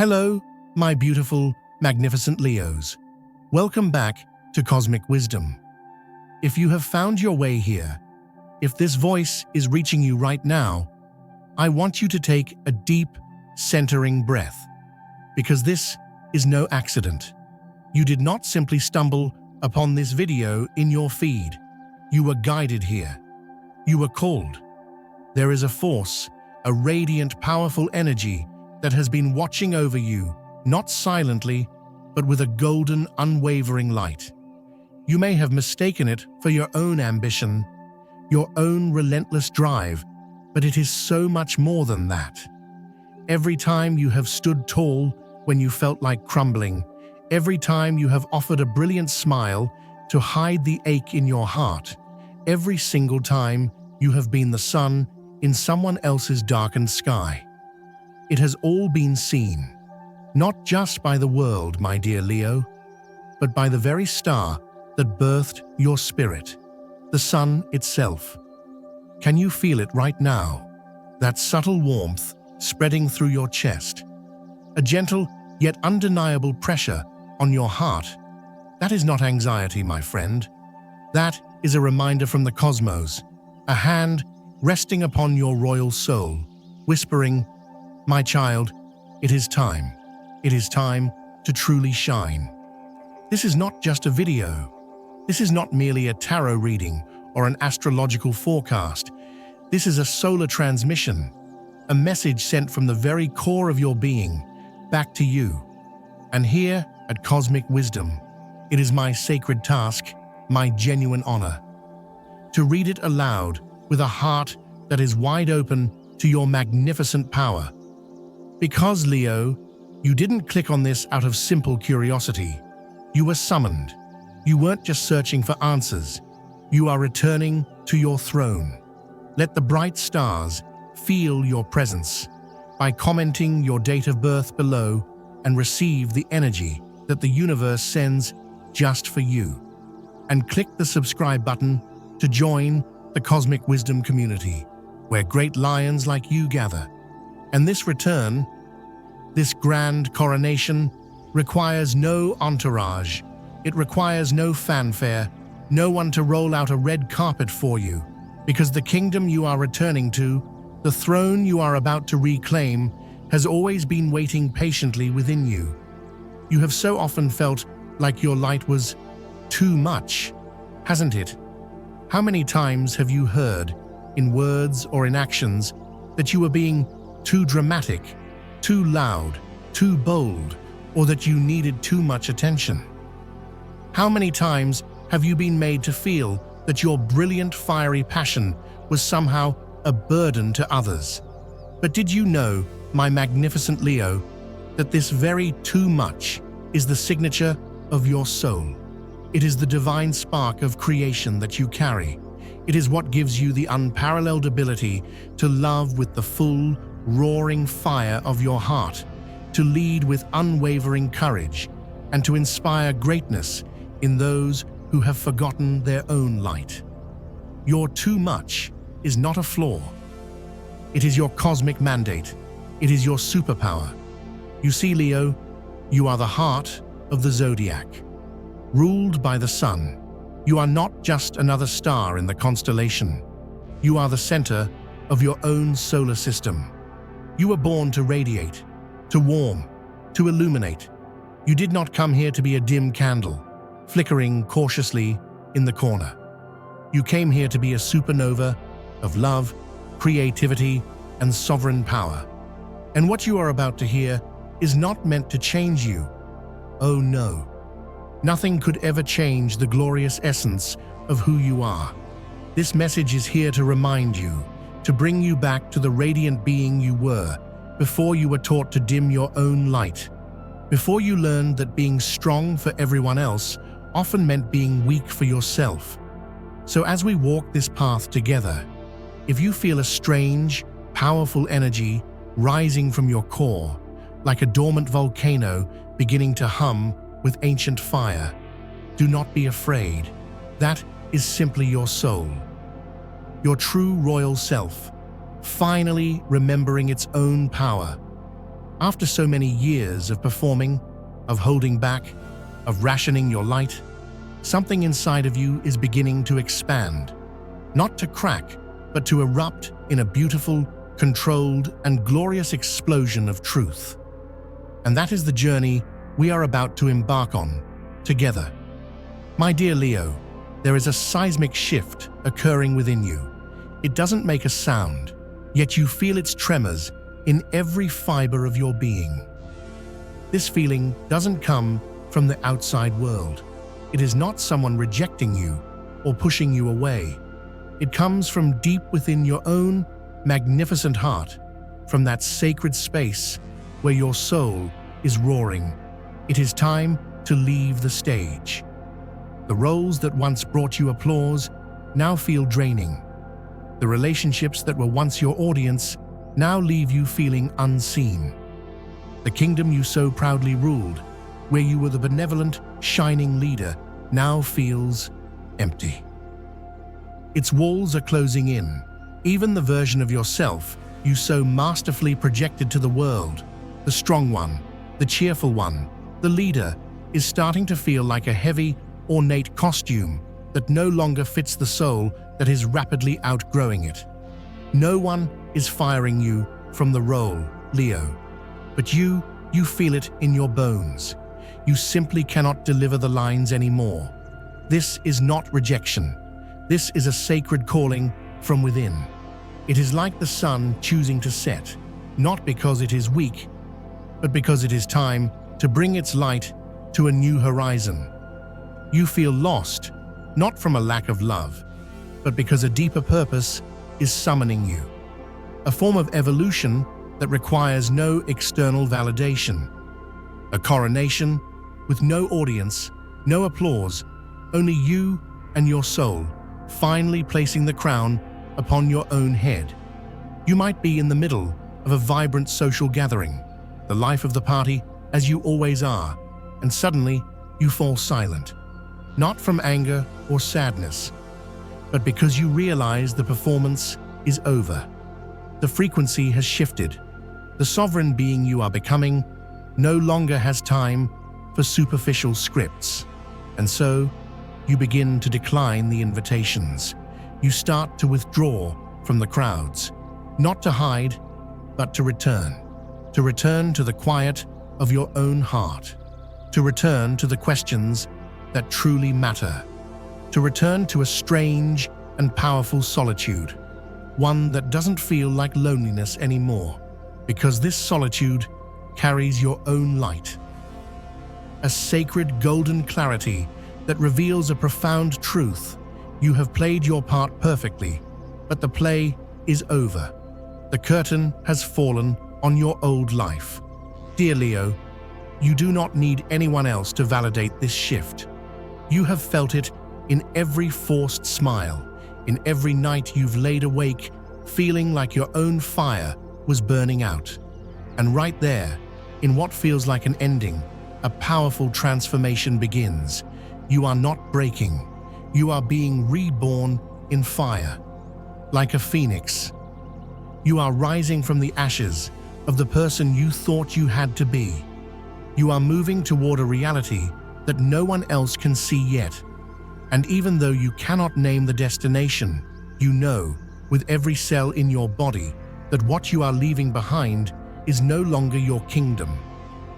Hello, my beautiful, magnificent Leos. Welcome back to Cosmic Wisdom. If you have found your way here, if this voice is reaching you right now, I want you to take a deep, centering breath, because this is no accident. You did not simply stumble upon this video in your feed. You were guided here. You were called. There is a force, a radiant, powerful energy that has been watching over you, not silently, but with a golden, unwavering light. You may have mistaken it for your own ambition, your own relentless drive, but it is so much more than that. Every time you have stood tall when you felt like crumbling, every time you have offered a brilliant smile to hide the ache in your heart, every single time you have been the sun in someone else's darkened sky. It has all been seen, not just by the world, my dear Leo, but by the very star that birthed your spirit, the sun itself. Can you feel it right now? That subtle warmth spreading through your chest, a gentle yet undeniable pressure on your heart. That is not anxiety, my friend. That is a reminder from the cosmos, a hand resting upon your royal soul, whispering, "My child, it is time. It is time to truly shine." This is not just a video. This is not merely a tarot reading or an astrological forecast. This is a solar transmission, a message sent from the very core of your being, back to you. And here at Cosmic Wisdom, it is my sacred task, my genuine honor, to read it aloud with a heart that is wide open to your magnificent power. Because, Leo, you didn't click on this out of simple curiosity. You were summoned. You weren't just searching for answers. You are returning to your throne. Let the bright stars feel your presence by commenting your date of birth below and receive the energy that the universe sends just for you. And click the subscribe button to join the Cosmic Wisdom community, where great lions like you gather. And this return, this grand coronation, requires no entourage. It requires no fanfare, no one to roll out a red carpet for you, because the kingdom you are returning to, the throne you are about to reclaim, has always been waiting patiently within you. You have so often felt like your light was too much, hasn't it? How many times have you heard, in words or in actions, that you were being too dramatic, too loud, too bold, or that you needed too much attention? How many times have you been made to feel that your brilliant, fiery passion was somehow a burden to others? But did you know, my magnificent Leo, that this very too much is the signature of your soul? It is the divine spark of creation that you carry. It is what gives you the unparalleled ability to love with the full, roaring fire of your heart, to lead with unwavering courage, and to inspire greatness in those who have forgotten their own light. Your too much is not a flaw. It is your cosmic mandate. It is your superpower. You see, Leo, you are the heart of the zodiac, ruled by the sun. You are not just another star in the constellation. You are the center of your own solar system. You were born to radiate, to warm, to illuminate. You did not come here to be a dim candle, flickering cautiously in the corner. You came here to be a supernova of love, creativity, and sovereign power. And what you are about to hear is not meant to change you. Oh no. Nothing could ever change the glorious essence of who you are. This message is here to remind you, to bring you back to the radiant being you were before you were taught to dim your own light, before you learned that being strong for everyone else often meant being weak for yourself. So as we walk this path together, if you feel a strange, powerful energy rising from your core, like a dormant volcano beginning to hum with ancient fire, do not be afraid. That is simply your soul, your true royal self, finally remembering its own power. After so many years of performing, of holding back, of rationing your light, something inside of you is beginning to expand, not to crack, but to erupt in a beautiful, controlled, and glorious explosion of truth. And that is the journey we are about to embark on, together. My dear Leo, there is a seismic shift occurring within you. It doesn't make a sound, yet you feel its tremors in every fiber of your being. This feeling doesn't come from the outside world. It is not someone rejecting you or pushing you away. It comes from deep within your own magnificent heart, from that sacred space where your soul is roaring. It is time to leave the stage. The roles that once brought you applause now feel draining. The relationships that were once your audience now leave you feeling unseen. The kingdom you so proudly ruled, where you were the benevolent, shining leader, now feels empty. Its walls are closing in. Even the version of yourself you so masterfully projected to the world, the strong one, the cheerful one, the leader, is starting to feel like a heavy, ornate costume that no longer fits the soul that is rapidly outgrowing it. No one is firing you from the role, Leo, but you feel it in your bones. You simply cannot deliver the lines anymore. This is not rejection. This is a sacred calling from within. It is like the sun choosing to set, not because it is weak, but because it is time to bring its light to a new horizon. You feel lost, not from a lack of love, but because a deeper purpose is summoning you. A form of evolution that requires no external validation. A coronation with no audience, no applause, only you and your soul finally placing the crown upon your own head. You might be in the middle of a vibrant social gathering, the life of the party as you always are, and suddenly you fall silent. Not from anger or sadness, but because you realize the performance is over. The frequency has shifted. The sovereign being you are becoming no longer has time for superficial scripts. And so, you begin to decline the invitations. You start to withdraw from the crowds, not to hide, but to return to the quiet of your own heart, to return to the questions that truly matter, to return to a strange and powerful solitude, one that doesn't feel like loneliness anymore, because this solitude carries your own light. A sacred golden clarity that reveals a profound truth. You have played your part perfectly, but the play is over. The curtain has fallen on your old life. Dear Leo, you do not need anyone else to validate this shift. You have felt it in every forced smile, in every night you've laid awake, feeling like your own fire was burning out. And right there, in what feels like an ending, a powerful transformation begins. You are not breaking. You are being reborn in fire. Like a phoenix, you are rising from the ashes of the person you thought you had to be. You are moving toward a reality that no one else can see yet. And even though you cannot name the destination, you know, with every cell in your body, that what you are leaving behind is no longer your kingdom.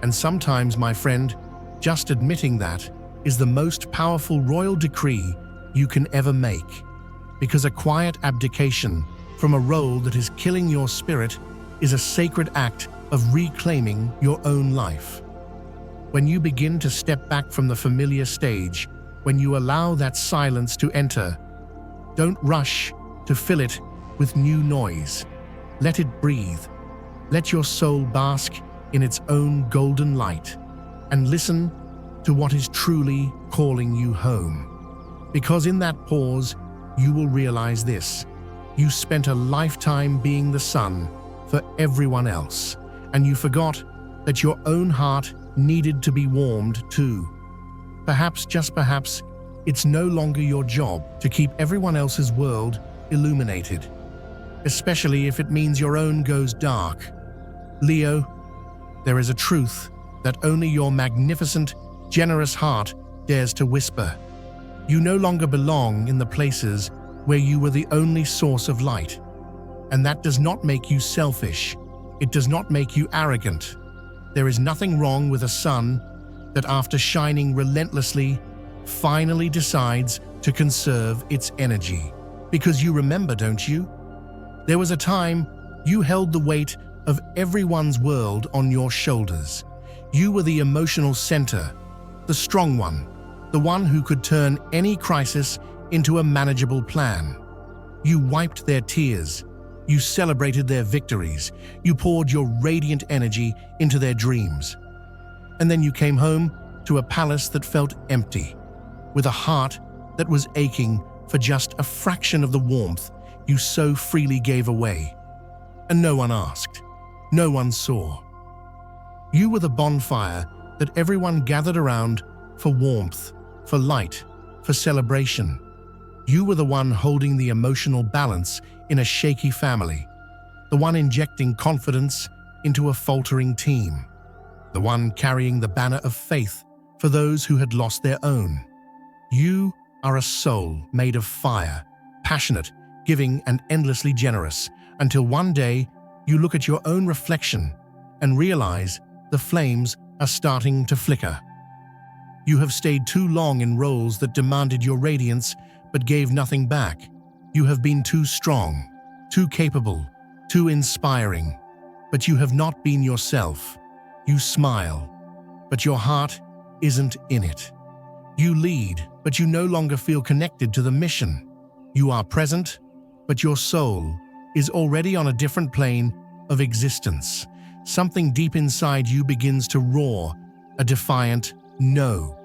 And sometimes, my friend, just admitting that is the most powerful royal decree you can ever make. Because a quiet abdication from a role that is killing your spirit is a sacred act of reclaiming your own life. When you begin to step back from the familiar stage, when you allow that silence to enter, don't rush to fill it with new noise. Let it breathe. Let your soul bask in its own golden light, and listen to what is truly calling you home. Because in that pause, you will realize this: you spent a lifetime being the sun for everyone else, and you forgot that your own heart needed to be warmed too. Perhaps, just perhaps, it's no longer your job to keep everyone else's world illuminated, especially if it means your own goes dark. Leo, There is a truth that only your magnificent, generous heart dares to whisper. You no longer belong in the places where you were the only source of light. And that does not make you selfish. It does not make you arrogant. There is nothing wrong with a sun that, after shining relentlessly, finally decides to conserve its energy. Because you remember, don't you? There was a time you held the weight of everyone's world on your shoulders. You were the emotional center, the strong one, the one who could turn any crisis into a manageable plan. You wiped their tears. You celebrated their victories. You poured your radiant energy into their dreams. And then you came home to a palace that felt empty, with a heart that was aching for just a fraction of the warmth you so freely gave away. And no one asked. No one saw. You were the bonfire that everyone gathered around for warmth, for light, for celebration. You were the one holding the emotional balance in a shaky family, the one injecting confidence into a faltering team, the one carrying the banner of faith for those who had lost their own. You are a soul made of fire, passionate, giving, and endlessly generous, until one day you look at your own reflection and realize the flames are starting to flicker. You have stayed too long in roles that demanded your radiance but gave nothing back. You have been too strong, too capable, too inspiring, but you have not been yourself. You smile, but your heart isn't in it. You lead, but you no longer feel connected to the mission. You are present, but your soul is already on a different plane of existence. Something deep inside you begins to roar, a defiant no.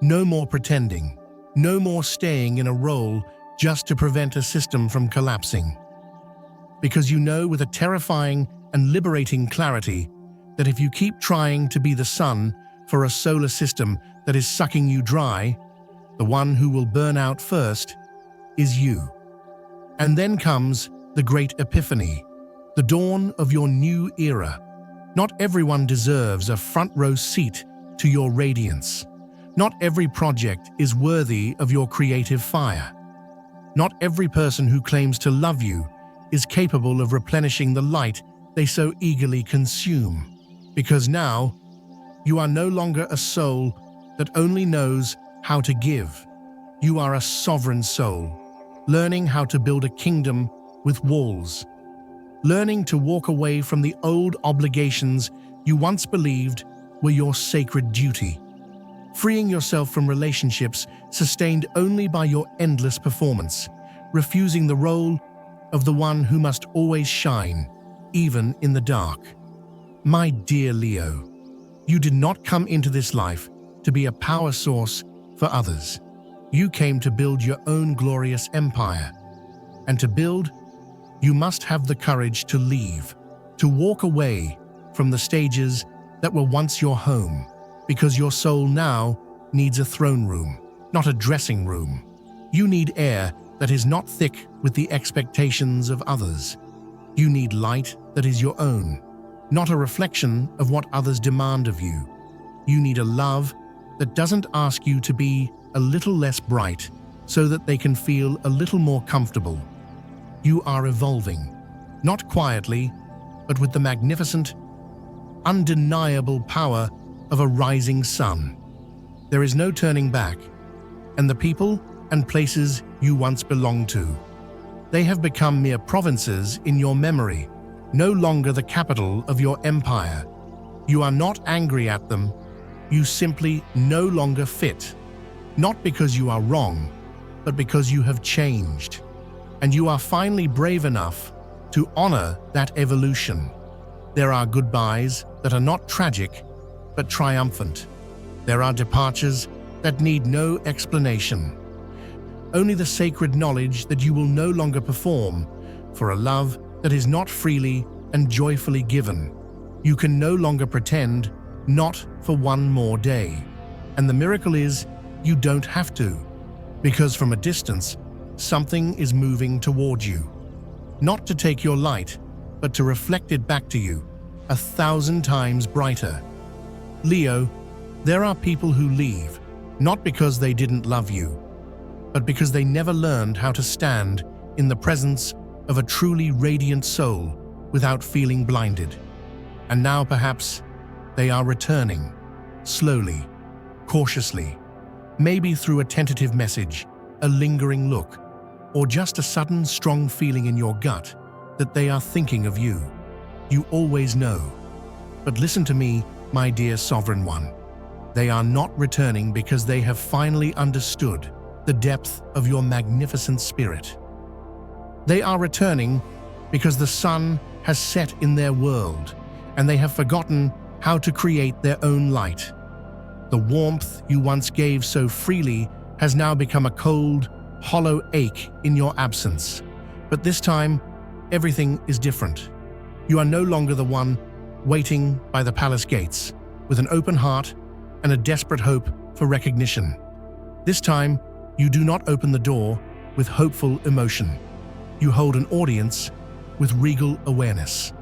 No more pretending. No more staying in a role just to prevent a system from collapsing. Because you know with a terrifying and liberating clarity that if you keep trying to be the sun for a solar system that is sucking you dry, the one who will burn out first is you. And then comes the great epiphany, the dawn of your new era. Not everyone deserves a front row seat to your radiance. Not every project is worthy of your creative fire. Not every person who claims to love you is capable of replenishing the light they so eagerly consume. Because now, you are no longer a soul that only knows how to give. You are a sovereign soul, learning how to build a kingdom with walls. Learning to walk away from the old obligations you once believed were your sacred duty. Freeing yourself from relationships sustained only by your endless performance, refusing the role of the one who must always shine, even in the dark. My dear Leo, you did not come into this life to be a power source for others. You came to build your own glorious empire. And to build, you must have the courage to leave, to walk away from the stages that were once your home. Because your soul now needs a throne room, not a dressing room. You need air that is not thick with the expectations of others. You need light that is your own, not a reflection of what others demand of you. You need a love that doesn't ask you to be a little less bright so that they can feel a little more comfortable. You are evolving, not quietly, but with the magnificent, undeniable power of a rising sun. There is no turning back, and the people and places you once belonged to, they have become mere provinces in your memory, no longer the capital of your empire. You are not angry at them, you simply no longer fit. Not because you are wrong, but because you have changed. And you are finally brave enough to honor that evolution. There are goodbyes that are not tragic, but triumphant. There are departures that need no explanation. Only the sacred knowledge that you will no longer perform for a love that is not freely and joyfully given. You can no longer pretend, not for one more day. And the miracle is, you don't have to, because from a distance, something is moving toward you. Not to take your light, but to reflect it back to you. 1,000 times brighter. Leo, there are people who leave, not because they didn't love you, but because they never learned how to stand in the presence of a truly radiant soul without feeling blinded. And now perhaps they are returning, slowly, cautiously, maybe through a tentative message, a lingering look, or just a sudden strong feeling in your gut that they are thinking of you. You always know. But listen to me, my dear Sovereign One. They are not returning because they have finally understood the depth of your magnificent spirit. They are returning because the sun has set in their world, and they have forgotten how to create their own light. The warmth you once gave so freely has now become a cold, hollow ache in your absence. But this time, everything is different. You are no longer the one waiting by the palace gates with an open heart and a desperate hope for recognition. This time, you do not open the door with hopeful emotion. You hold an audience with regal awareness.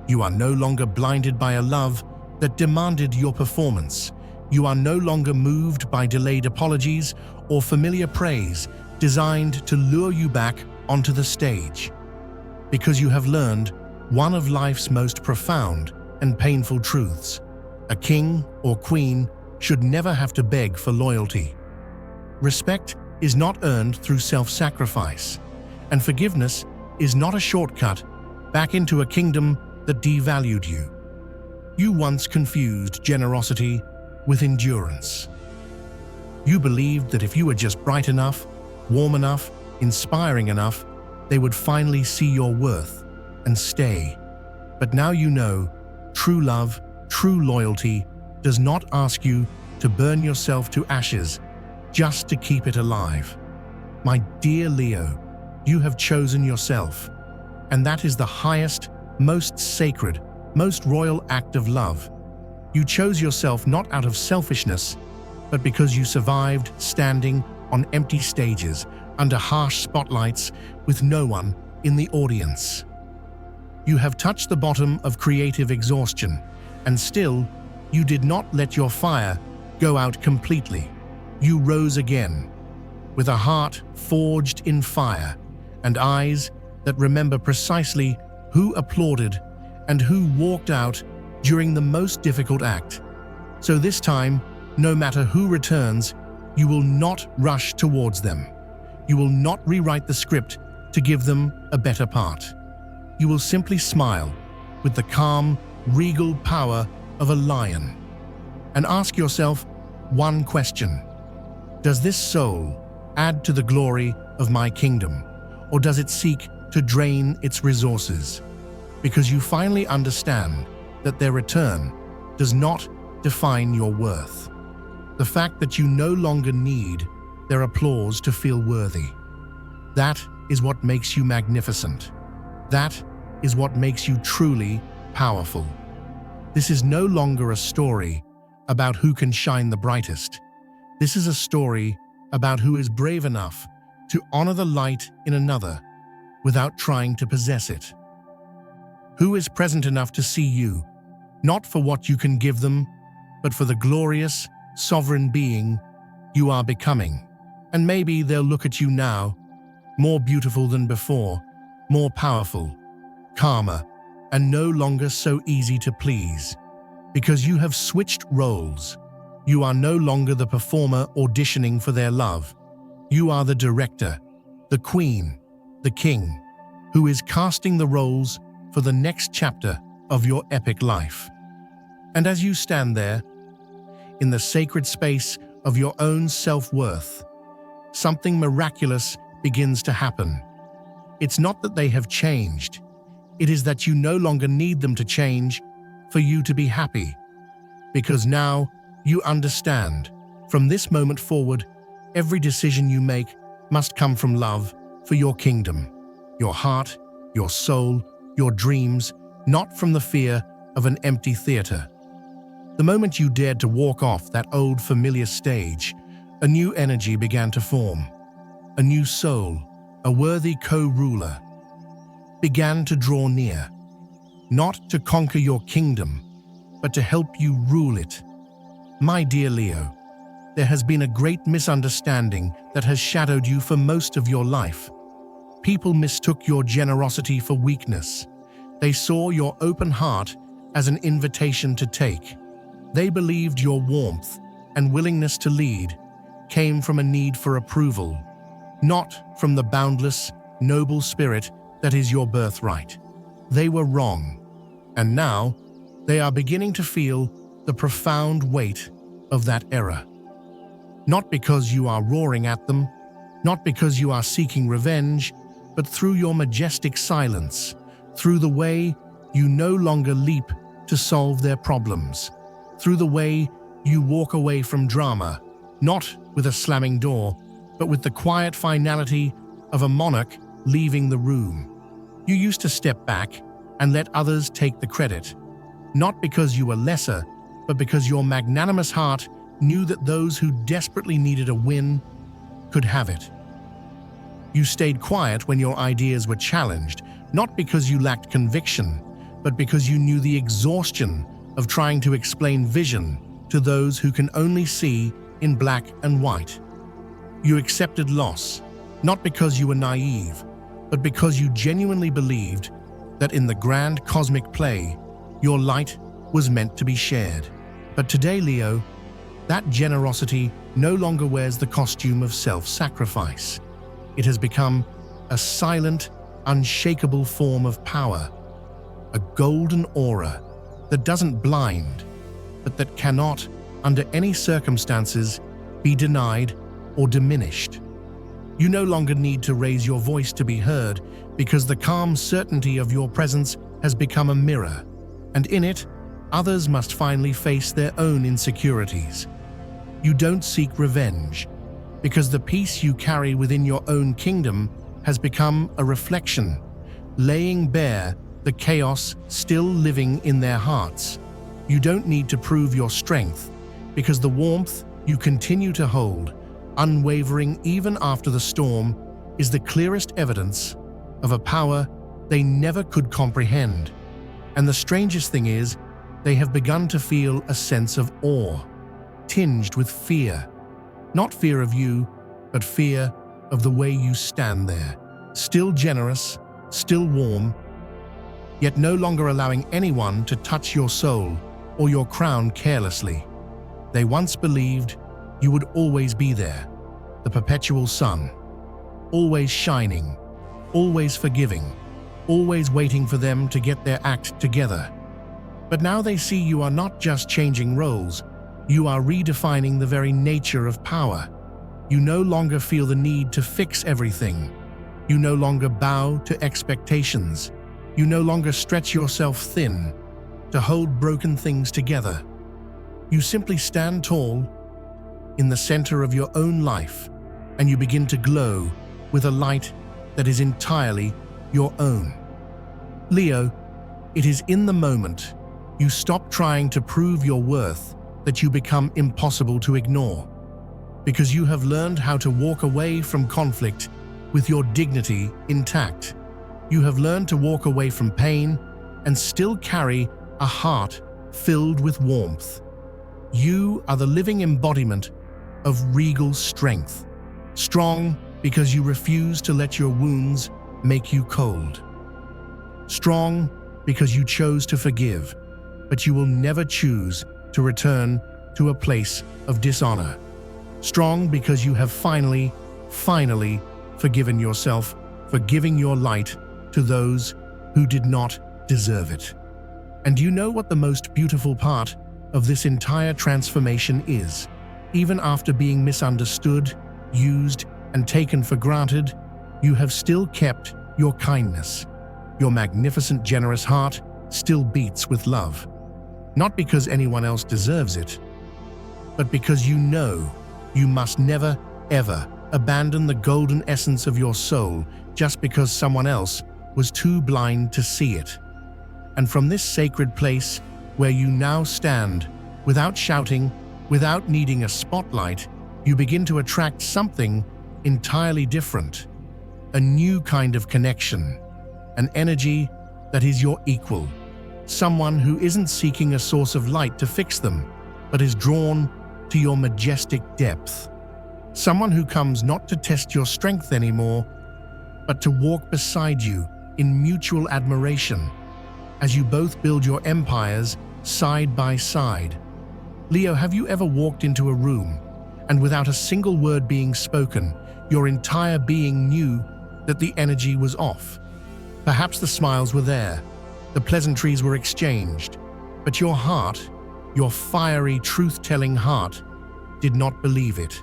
You are no longer blinded by a love that demanded your performance. You are no longer moved by delayed apologies or familiar praise designed to lure you back onto the stage. Because you have learned one of life's most profound and painful truths. A king or queen should never have to beg for loyalty. Respect is not earned through self-sacrifice, and forgiveness is not a shortcut back into a kingdom that devalued you. You once confused generosity with endurance. You believed that if you were just bright enough, warm enough, inspiring enough, they would finally see your worth and stay. But now you know, true love, true loyalty does not ask you to burn yourself to ashes just to keep it alive. My dear Leo, you have chosen yourself, and that is the highest, most sacred, most royal act of love. You chose yourself not out of selfishness, but because you survived standing on empty stages under harsh spotlights with no one in the audience. You have touched the bottom of creative exhaustion, and still, you did not let your fire go out completely. You rose again, with a heart forged in fire and eyes that remember precisely who applauded and who walked out during the most difficult act. So this time, no matter who returns, you will not rush towards them. You will not rewrite the script to give them a better part. You will simply smile with the calm, regal power of a lion and ask yourself one question. Does this soul add to the glory of my kingdom, or does it seek to drain its resources? Because you finally understand that their return does not define your worth. The fact that you no longer need their applause to feel worthy. That is what makes you magnificent. That is what makes you truly powerful. This is no longer a story about who can shine the brightest. This is a story about who is brave enough to honor the light in another without trying to possess it. Who is present enough to see you, not for what you can give them, but for the glorious, sovereign being you are becoming. And maybe they'll look at you now, more beautiful than before, more powerful, calmer, and no longer so easy to please. Because you have switched roles. You are no longer the performer auditioning for their love. You are the director, the queen, the king, who is casting the roles for the next chapter of your epic life. And as you stand there, in the sacred space of your own self-worth, something miraculous begins to happen. It's not that they have changed. It is that you no longer need them to change for you to be happy. Because now you understand, from this moment forward, every decision you make must come from love for your kingdom, your heart, your soul, your dreams, not from the fear of an empty theater. The moment you dared to walk off that old familiar stage, a new energy began to form. A new soul, a worthy co-ruler, began to draw near. not to conquer your kingdom, but to help you rule it. My dear Leo, there has been a great misunderstanding that has shadowed you for most of your life. People mistook your generosity for weakness. They saw your open heart as an invitation to take. They believed your warmth and willingness to lead came from a need for approval, not from the boundless, noble spirit that is your birthright. They were wrong, and now they are beginning to feel the profound weight of that error. Not because you are roaring at them, not because you are seeking revenge, but through your majestic silence, through the way you no longer leap to solve their problems, through the way you walk away from drama, not with a slamming door, but with the quiet finality of a monarch leaving the room. You used to step back and let others take the credit, not because you were lesser, but because your magnanimous heart knew that those who desperately needed a win could have it. You stayed quiet when your ideas were challenged, not because you lacked conviction, but because you knew the exhaustion of trying to explain vision to those who can only see in black and white. You accepted loss, not because you were naive, but because you genuinely believed that in the grand cosmic play, your light was meant to be shared. But today, Leo, that generosity no longer wears the costume of self-sacrifice. It has become a silent, unshakable form of power, a golden aura that doesn't blind, but that cannot, under any circumstances, be denied or diminished. You no longer need to raise your voice to be heard because the calm certainty of your presence has become a mirror, and in it, others must finally face their own insecurities. You don't seek revenge because the peace you carry within your own kingdom has become a reflection, laying bare the chaos still living in their hearts. You don't need to prove your strength because the warmth you continue to hold, unwavering even after the storm, is the clearest evidence of a power they never could comprehend. And the strangest thing is, they have begun to feel a sense of awe, tinged with fear. Not fear of you, but fear of the way you stand there, still generous, still warm, yet no longer allowing anyone to touch your soul or your crown carelessly. They once believed you would always be there, the perpetual sun, always shining, always forgiving, always waiting for them to get their act together. But now they see you are not just changing roles, you are redefining the very nature of power. You no longer feel the need to fix everything. You no longer bow to expectations. You no longer stretch yourself thin to hold broken things together. You simply stand tall in the center of your own life, and you begin to glow with a light that is entirely your own. Leo, it is in the moment you stop trying to prove your worth that you become impossible to ignore, because you have learned how to walk away from conflict with your dignity intact. You have learned to walk away from pain and still carry a heart filled with warmth. You are the living embodiment of regal strength, strong because you refuse to let your wounds make you cold. Strong because you chose to forgive, but you will never choose to return to a place of dishonor. Strong because you have finally forgiven yourself for giving your light to those who did not deserve it. And you know what the most beautiful part of this entire transformation is? Even after being misunderstood, used, and taken for granted, you have still kept your kindness. Your magnificent, generous heart still beats with love. Not because anyone else deserves it, but because you know you must never, ever abandon the golden essence of your soul just because someone else was too blind to see it. And from this sacred place where you now stand, without shouting, without needing a spotlight, you begin to attract something entirely different, a new kind of connection, an energy that is your equal, Someone who isn't seeking a source of light to fix them, but is drawn to your majestic depth. Someone who comes not to test your strength anymore, but to walk beside you in mutual admiration as you both build your empires side by side. Leo, have you ever walked into a room and without a single word being spoken, your entire being knew that the energy was off? Perhaps the smiles were there, the pleasantries were exchanged, but your heart, your fiery, truth-telling heart, did not believe it.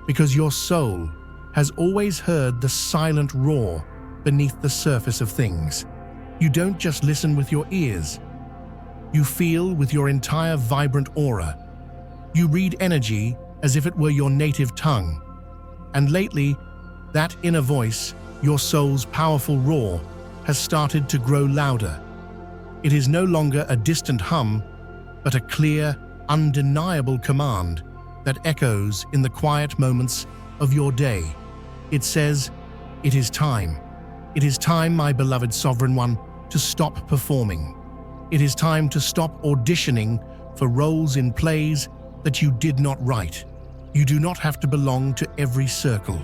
Because your soul has always heard the silent roar beneath the surface of things. You don't just listen with your ears. You feel with your entire vibrant aura. You read energy as if it were your native tongue. And lately, that inner voice, your soul's powerful roar, has started to grow louder. It is no longer a distant hum, but a clear, undeniable command that echoes in the quiet moments of your day. It says, "It is time. It is time, my beloved Sovereign One, to stop performing. It is time to stop auditioning for roles in plays that you did not write. You do not have to belong to every circle.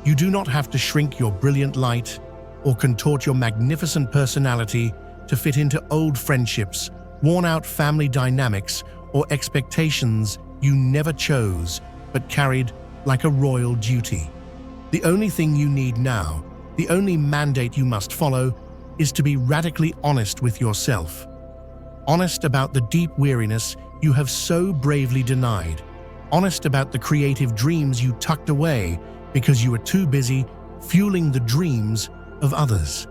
You do not have to shrink your brilliant light or contort your magnificent personality to fit into old friendships, worn-out family dynamics, or expectations you never chose but carried like a royal duty. The only thing you need now, the only mandate you must follow, is to be radically honest with yourself. Honest about the deep weariness you have so bravely denied. Honest about the creative dreams you tucked away because you were too busy fueling the dreams of others.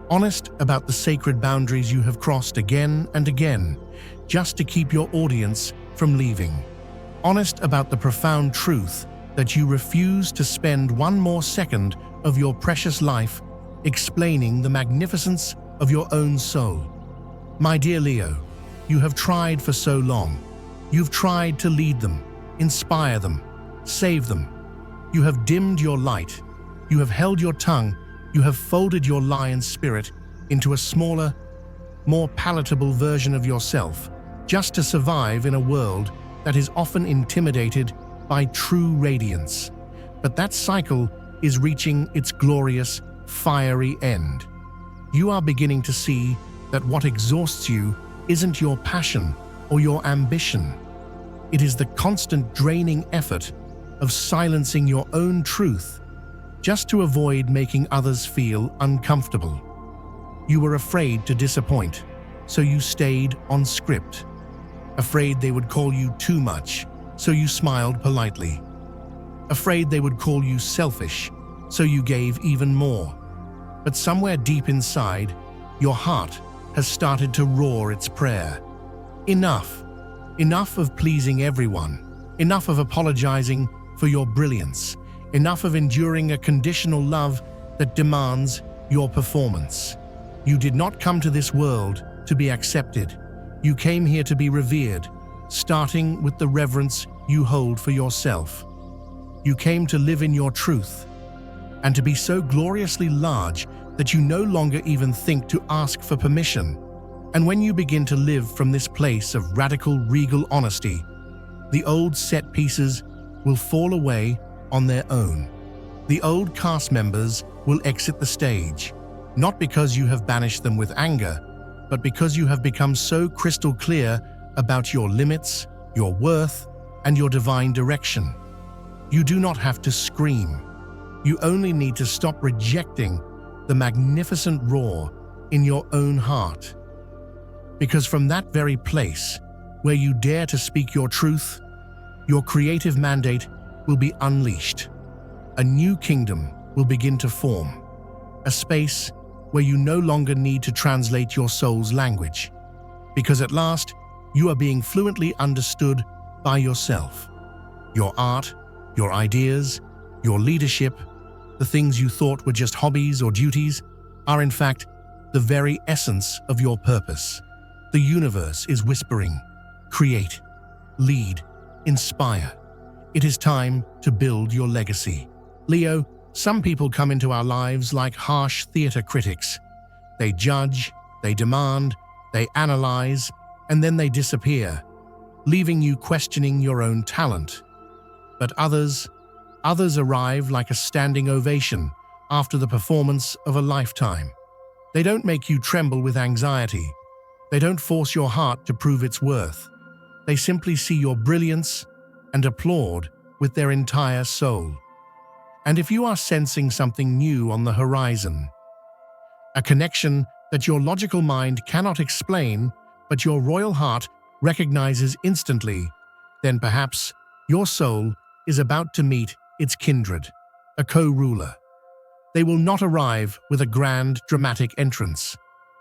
Honest about the sacred boundaries you have crossed again and again, just to keep your audience from leaving. Honest about the profound truth that you refuse to spend one more second of your precious life explaining the magnificence of your own soul. My dear Leo, you have tried for so long. You've tried to lead them, inspire them, save them. You have dimmed your light. You have held your tongue. You have folded your lion spirit into a smaller, more palatable version of yourself, just to survive in a world that is often intimidated by true radiance. But that cycle is reaching its glorious, fiery end. You are beginning to see that what exhausts you isn't your passion or your ambition. It is the constant draining effort of silencing your own truth just to avoid making others feel uncomfortable. You were afraid to disappoint, so you stayed on script. Afraid they would call you too much, so you smiled politely. Afraid they would call you selfish, so you gave even more. But somewhere deep inside, your heart has started to roar its prayer. Enough. Enough of pleasing everyone. Enough of apologizing for your brilliance. Enough of enduring a conditional love that demands your performance. You did not come to this world to be accepted. You came here to be revered, starting with the reverence you hold for yourself. You came to live in your truth, and to be so gloriously large that you no longer even think to ask for permission. And when you begin to live from this place of radical, regal honesty, the old set pieces will fall away on their own. The old cast members will exit the stage, not because you have banished them with anger, but because you have become so crystal clear about your limits, your worth, and your divine direction. You do not have to scream. You only need to stop rejecting the magnificent roar in your own heart. Because from that very place, where you dare to speak your truth, your creative mandate will be unleashed. A new kingdom will begin to form. A space where you no longer need to translate your soul's language. Because at last, you are being fluently understood by yourself. Your art, your ideas, your leadership, the things you thought were just hobbies or duties, are in fact the very essence of your purpose. The universe is whispering, create, lead, inspire. It is time to build your legacy. Leo, some people come into our lives like harsh theater critics. They judge, they demand, They analyze, and then they disappear, leaving you questioning your own talent. But others arrive like a standing ovation after the performance of a lifetime. They don't make you tremble with anxiety. They don't force your heart to prove its worth. They simply see your brilliance and applaud with their entire soul. And if you are sensing something new on the horizon, a connection that your logical mind cannot explain, but your royal heart recognizes instantly, then perhaps your soul is about to meet its kindred, a co-ruler. They will not arrive with a grand, dramatic entrance.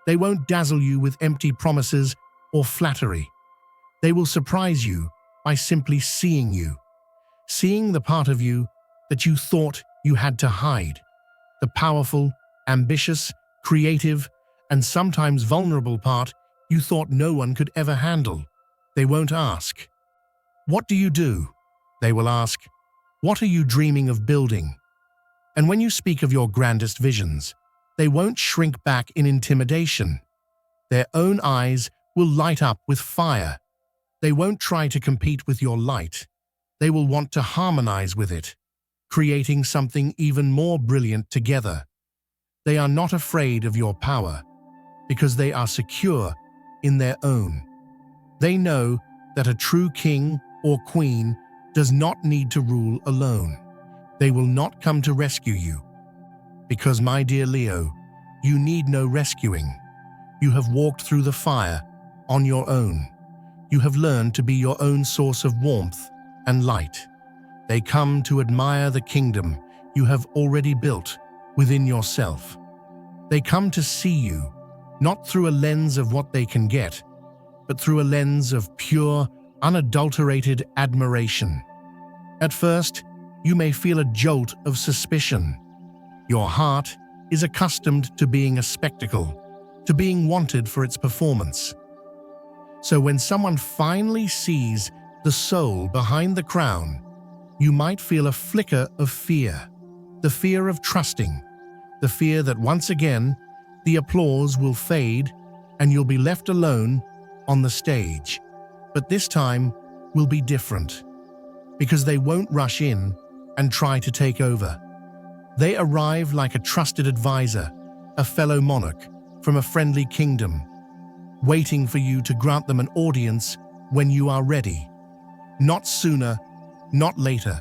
They won't dazzle you with empty promises or flattery. They will surprise you by simply seeing you, seeing the part of you that you thought you had to hide, the powerful, ambitious, creative, and sometimes vulnerable part you thought no one could ever handle. They won't ask, "What do you do?" They will ask, "What are you dreaming of building?" And when you speak of your grandest visions, they won't shrink back in intimidation. Their own eyes will light up with fire. They won't try to compete with your light. They will want to harmonize with it, creating something even more brilliant together. They are not afraid of your power because they are secure in their own. They know that a true king or queen does not need to rule alone. They will not come to rescue you. Because, my dear Leo, you need no rescuing. You have walked through the fire on your own. You have learned to be your own source of warmth and light. They come to admire the kingdom you have already built within yourself. They come to see you, not through a lens of what they can get, but through a lens of pure, unadulterated admiration. At first, you may feel a jolt of suspicion. Your heart is accustomed to being a spectacle, to being wanted for its performance. So when someone finally sees the soul behind the crown, you might feel a flicker of fear, the fear of trusting, the fear that once again, the applause will fade and you'll be left alone on the stage. But this time will be different, because they won't rush in and try to take over. They arrive like a trusted advisor, a fellow monarch from a friendly kingdom, waiting for you to grant them an audience when you are ready. Not sooner, not later.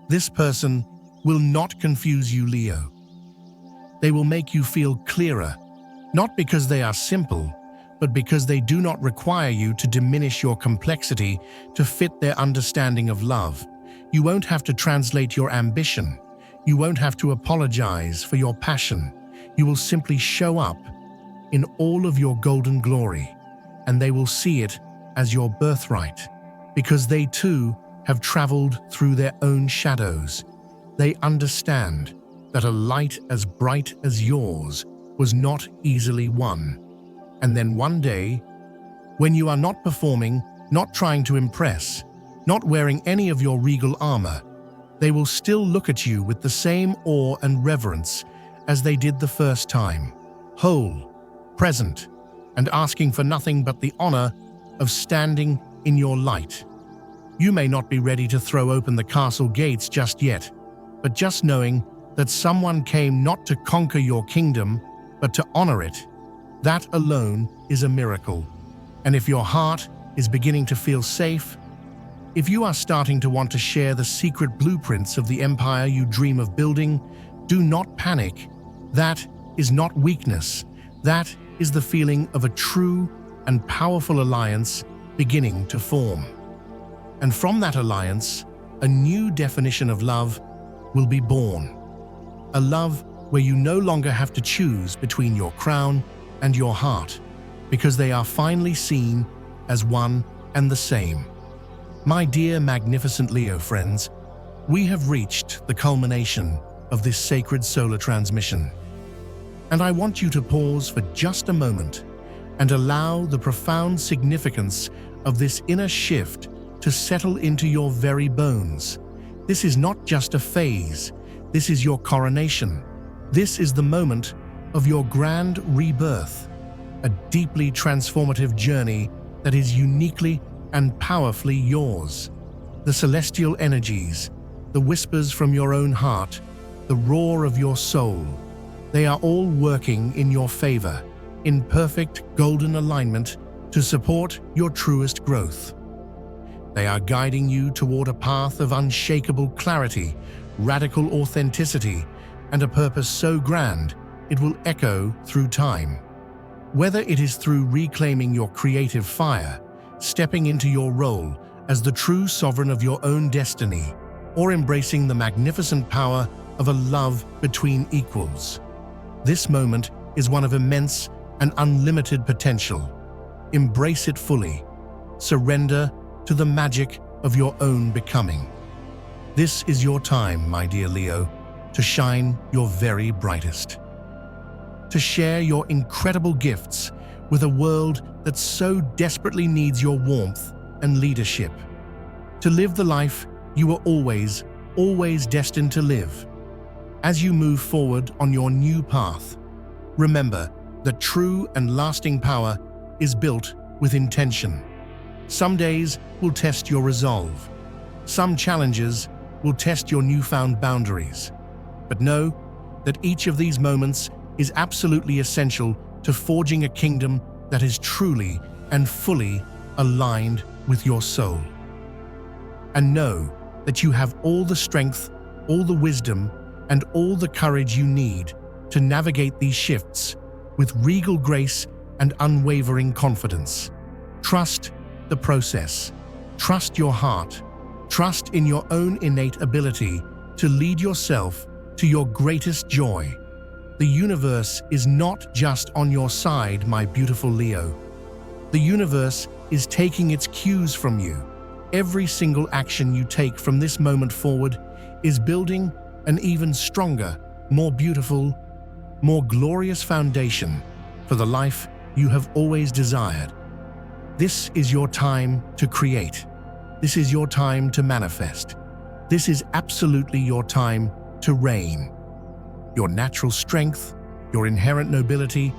This person will not confuse you, Leo. They will make you feel clearer, not because they are simple, but because they do not require you to diminish your complexity to fit their understanding of love. You won't have to translate your ambition. You won't have to apologize for your passion. You will simply show up in all of your golden glory, and they will see it as your birthright, because they too have traveled through their own shadows. They understand that a light as bright as yours was not easily won. And then one day, when you are not performing, not trying to impress, not wearing any of your regal armor, they will still look at you with the same awe and reverence as they did the first time, whole, present, and asking for nothing but the honor of standing in your light. You may not be ready to throw open the castle gates just yet, but just knowing that someone came not to conquer your kingdom, but to honor it, that alone is a miracle. And if your heart is beginning to feel safe, if you are starting to want to share the secret blueprints of the empire you dream of building, do not panic. That is not weakness. That is the feeling of a true and powerful alliance beginning to form. And from that alliance, a new definition of love will be born. A love where you no longer have to choose between your crown and your heart, because they are finally seen as one and the same. My dear magnificent Leo friends, we have reached the culmination of this sacred solar transmission. And I want you to pause for just a moment and allow the profound significance of this inner shift to settle into your very bones. This is not just a phase. This is your coronation. This is the moment of your grand rebirth. a deeply transformative journey that is uniquely and powerfully yours. The celestial energies, the whispers from your own heart, the roar of your soul, they are all working in your favor, in perfect golden alignment to support your truest growth. They are guiding you toward a path of unshakable clarity, radical authenticity, and a purpose so grand it will echo through time. Whether it is through reclaiming your creative fire, stepping into your role as the true sovereign of your own destiny, or embracing the magnificent power of a love between equals, this moment is one of immense and unlimited potential. Embrace it fully. Surrender to the magic of your own becoming. This is your time, my dear Leo, to shine your very brightest. To share your incredible gifts with a world that so desperately needs your warmth and leadership. To live the life you were always destined to live. As you move forward on your new path, remember that true and lasting power is built with intention. Some days will test your resolve. Some challenges will test your newfound boundaries. But know that each of these moments is absolutely essential to forging a kingdom that is truly and fully aligned with your soul. And know that you have all the strength, all the wisdom, and all the courage you need to navigate these shifts with regal grace and unwavering confidence. Trust the process. Trust your heart. Trust in your own innate ability to lead yourself to your greatest joy. The universe is not just on your side, my beautiful Leo. The universe is taking its cues from you. Every single action you take from this moment forward is building an even stronger, more beautiful, more glorious foundation for the life you have always desired. This is your time to create. This is your time to manifest. This is absolutely your time to reign. Your natural strength, your inherent nobility,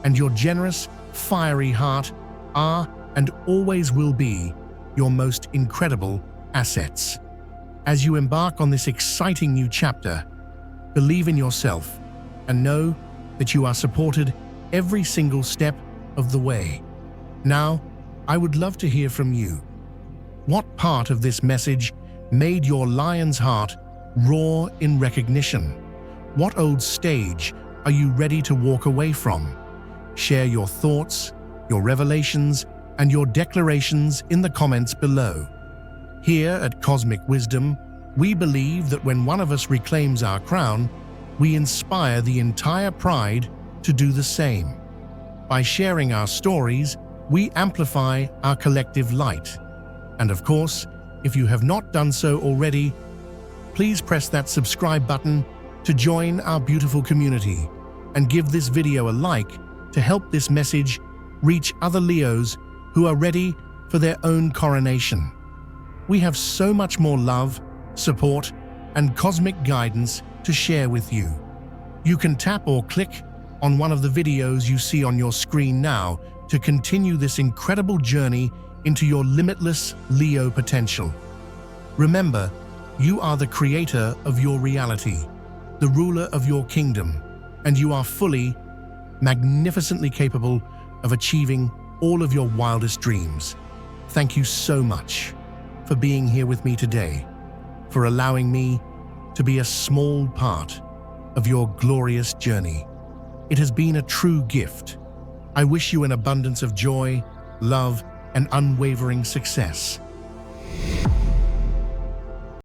and your generous, fiery heart are and always will be your most incredible assets. As you embark on this exciting new chapter, believe in yourself and know that you are supported every single step of the way. Now, I would love to hear from you. What part of this message made your lion's heart roar in recognition? What old stage are you ready to walk away from? Share your thoughts, your revelations, and your declarations in the comments below. Here at Cosmic Wisdom, we believe that when one of us reclaims our crown, we inspire the entire pride to do the same. By sharing our stories, we amplify our collective light. And of course, if you have not done so already, please press that subscribe button to join our beautiful community and give this video a like to help this message reach other Leos who are ready for their own coronation. We have so much more love, support, and cosmic guidance to share with you. You can tap or click on one of the videos you see on your screen now to continue this incredible journey into your limitless Leo potential. Remember, you are the creator of your reality, the ruler of your kingdom, and you are fully, magnificently capable of achieving all of your wildest dreams. Thank you so much for being here with me today, for allowing me to be a small part of your glorious journey. It has been a true gift. I wish you an abundance of joy, love, and unwavering success.